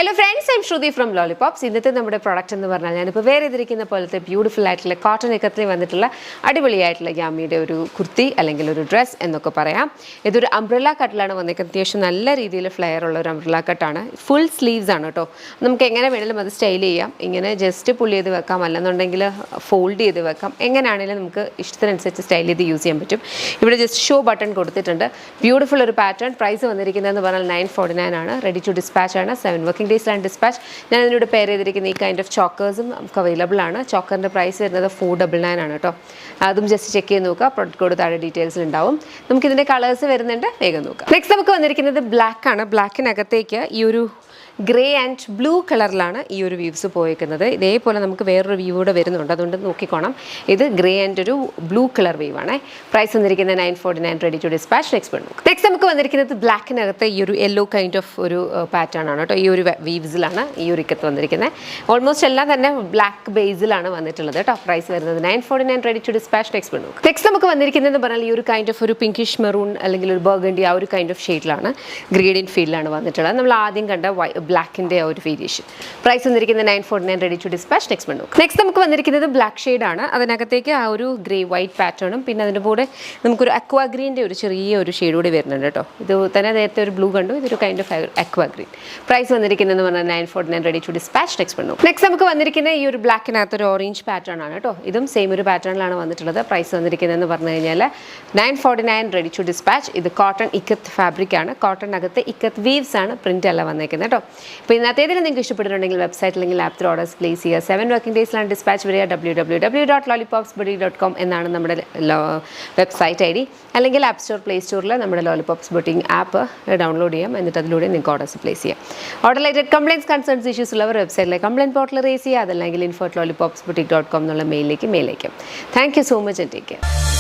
Hello friends, I'm Shruti from Lollipops. ഇന്നത്തെ നമ്മുടെ product എന്ന് പറഞ്ഞാൽ ഞാനിപ്പോൾ വേറെ ഇതിരിക്കുന്ന പോലത്തെ ബ്യൂട്ടിഫുൾ ആയിട്ടുള്ള കോട്ടൺ ഇക്കത്തിൽ വന്നിട്ടുള്ള അടിപൊളിയായിട്ടുള്ള യാമിയുടെ ഒരു കുർത്തി അല്ലെങ്കിൽ ഒരു ഡ്രസ്സ് എന്നൊക്കെ പറയാം. ഇതൊരു അംബ്രല്ല കട്ടിലാണ് വന്നിരിക്കുന്നത്. അത്യാവശ്യം നല്ല രീതിയിൽ ഫ്ലെയർ ഉള്ള ഒരു അംബ്രല്ല കട്ടാണ്. ഫുൾ സ്ലീവ്സ് ആണ് കേട്ടോ. നമുക്ക് എങ്ങനെ വേണമെങ്കിലും അത് സ്റ്റൈൽ ചെയ്യാം. ഇങ്ങനെ ജസ്റ്റ് പുള്ളി ചെയ്ത് വെക്കാം, അല്ലെന്നുണ്ടെങ്കിൽ ഫോൾഡ് ചെയ്ത് വെക്കാം. എങ്ങനെയാണെങ്കിലും നമുക്ക് ഇഷ്ടത്തിനനുസരിച്ച് സ്റ്റൈൽ ചെയ്ത് യൂസ് ചെയ്യാൻ പറ്റും. ഇവിടെ ജസ്റ്റ് ഷോ ബട്ടൺ കൊടുത്തിട്ടുണ്ട്. ബ്യൂട്ടിഫുൾ ഒരു പാറ്റേൺ. പ്രൈസ് വന്നിരിക്കുന്നതെന്ന് പറഞ്ഞാൽ 949 ആണ്. റെഡി ടു ഡിസ്പാച്ച് ആണ്. 7 വർക്കിംഗ് ഡേയ്സിലാണ് ഡിസ്പാച്ച്. ഞാൻ ഇതിനോട് പേര് ചെയ്തിരിക്കുന്ന ഈ കൈൻഡ് ഓഫ് ചോക്കേഴ്സും നമുക്ക് അവൈലബിൾ ആണ്. ചോക്കറിൻ്റെ പ്രൈസ് വരുന്നത് 499 ആണ് കേട്ടോ. അതും ജസ്റ്റ് ചെക്ക് ചെയ്ത് നോക്കുക. പ്രൊഡക്റ്റ് കോഡ് താഴെ ഡീറ്റെയിൽസ് ഉണ്ടാവും. നമുക്കിതിൻ്റെ കളേഴ്സ് വരുന്നുണ്ട്, വേഗം നോക്കാം. നെക്സ്റ്റ് നമുക്ക് വന്നിരിക്കുന്നത് ബ്ലാക്ക് ആണ്. ബ്ലാക്കിനകത്തേക്ക് ഈ ഒരു ഗ്രേ ആൻഡ് ബ്ലൂ കളറിലാണ് ഈ ഒരു വീവ്സ് പോയിരിക്കുന്നത്. ഇതേപോലെ നമുക്ക് വേറൊരു വ്യൂ കൂടെ വരുന്നുണ്ട്, അതുകൊണ്ട് നോക്കിക്കോണം. ഇത് ഗ്രേ ആൻഡ് ഒരു ബ്ലൂ കളർ വീവാണ്. പ്രൈസ് വന്നിരിക്കുന്നത് 949, റെഡി ടു ഡിസ്പാച്ച്. നെക്സ്റ്റ് നമുക്ക് വന്നിരിക്കുന്നത് ബ്ലാക്കിനകത്ത് ഈ ഒരു യെല്ലോ കൈൻഡ് ഓഫ് ഒരു പാറ്റേൺ ആണ് കേട്ടോ. ഈ ഒരു വീവ്സിലാണ് ഈ ഒരു ഇക്കത്ത് വന്നിരിക്കുന്നത്. ഓൾമോസ്റ്റ് എല്ലാം തന്നെ ബ്ലാക്ക് ബേസിലാണ് വന്നിട്ടുള്ളത് കേട്ടോ. പ്രൈസ് വരുന്നത് 949, റെഡി ടു ഡിസ്പാച്ച്. നെക്സ്റ്റ് നമുക്ക് വന്നിരിക്കുന്നത് പറഞ്ഞാൽ ഈ ഒരു കൈൻഡ് ഓഫ് ഒരു പിങ്കിഷ് മെറൂൺ അല്ലെങ്കിൽ ഒരു ബർഗണ്ടി ആ ഒരു കൈൻഡ് ഓഫ് ഷെയ്ഡിലാണ്, ഗ്രേഡിയൻ ഫീൽഡിലാണ് വന്നിട്ടുള്ളത്. നമ്മൾ ആദ്യം കണ്ട ബ്ലാക്കിൻ്റെ ആ ഒരു വേരിയേഷൻ. പ്രൈസ് വന്നിരിക്കുന്നത് 949, റെഡി ടു ഡിസ്പാച്ച്. നെക്സ്റ്റ് നമുക്ക് വന്നിരിക്കുന്നത് ബ്ലാക്ക് ഷെയ്ഡാണ്. അതിനകത്തേക്ക് ആ ഒരു ഗ്രേ വൈറ്റ് പാറ്റേണും പിന്നെ അതിൻ്റെ കൂടെ നമുക്കൊരു അക്വാ ഗ്രീൻ്റെ ഒരു ചെറിയ ഒരു ഷെയ്ഡ് കൂടി വരുന്നുണ്ട് കേട്ടോ. ഇത് തന്നെ നേരത്തെ ഒരു ബ്ലൂ കണ്ടു, ഇതൊരു kind of aqua green. Price വന്നിരിക്കുന്നതെന്ന് പറഞ്ഞാൽ 949, റെഡി ടു ഡിസ്പാച്ച്. നെക്സ്റ്റ് നമുക്ക് വന്നിരിക്കുന്ന ഈ ഒരു ബ്ലാക്കിനകത്ത് ഒരു ഓറഞ്ച് പാറ്റേൺ ആണ് കേട്ടോ. ഇതും സെയിം ഒരു പാറ്റേണിലാണ് വന്നിട്ടുള്ളത്. പ്രൈസ് വന്നിരിക്കുന്നതെന്ന് പറഞ്ഞു കഴിഞ്ഞാൽ 949, റെഡി ടു ഡിസ്പാച്ച്. ഇത് കോട്ടൺ ഇക്കത്ത് ഫാബ്രിക് ആണ്. കോട്ടണിനകത്ത് ഇക്കത്ത് വീവ്സ് ആണ്, പ്രിന്റ് അല്ല വന്നേക്കുന്നത് കേട്ടോ. അപ്പോൾ ഇന്നത്തേതിൽ നിങ്ങൾക്ക് ഇഷ്ടപ്പെട്ടിട്ടുണ്ടെങ്കിൽ വെബ്സൈറ്റ് അല്ലെങ്കിൽ ആപ്പ് ഓർഡേഴ്സ് പ്ലേസ് ചെയ്യുക. 7 വർക്കിംഗ് ഡേയ്സിലാണ് ഡിസ്പാച്ച് വരിക. www.lollipopsboutique.com എന്നാണ് നമ്മുടെ വെബ്സൈറ്റ് ID. അല്ലെങ്കിൽ ആപ്പ് സ്റ്റോർ, പ്ലേ സ്റ്റോറിൽ നമ്മുടെ ലോളിപോപ്സ് ബുട്ടിക് ആപ്പ് ഡൗൺലോഡ് ചെയ്യാം. എന്നിട്ട് അതിലൂടെ നിങ്ങൾക്ക് ഓർഡേഴ്സ് പ്ലേസ് ചെയ്യാം. Order related compliance, concerns, issues ഉള്ളവർ വെബ്സൈറ്റിലെ കംപ്ലയിൻറ്റ് പോർട്ടൽ റേസ് ചെയ്യുക. അതല്ലെങ്കിൽ info@lollipopsboutique.com എന്നുള്ള മെയിലിലേക്ക് മെയിൽ അയക്കാം. Thank you so much and take care.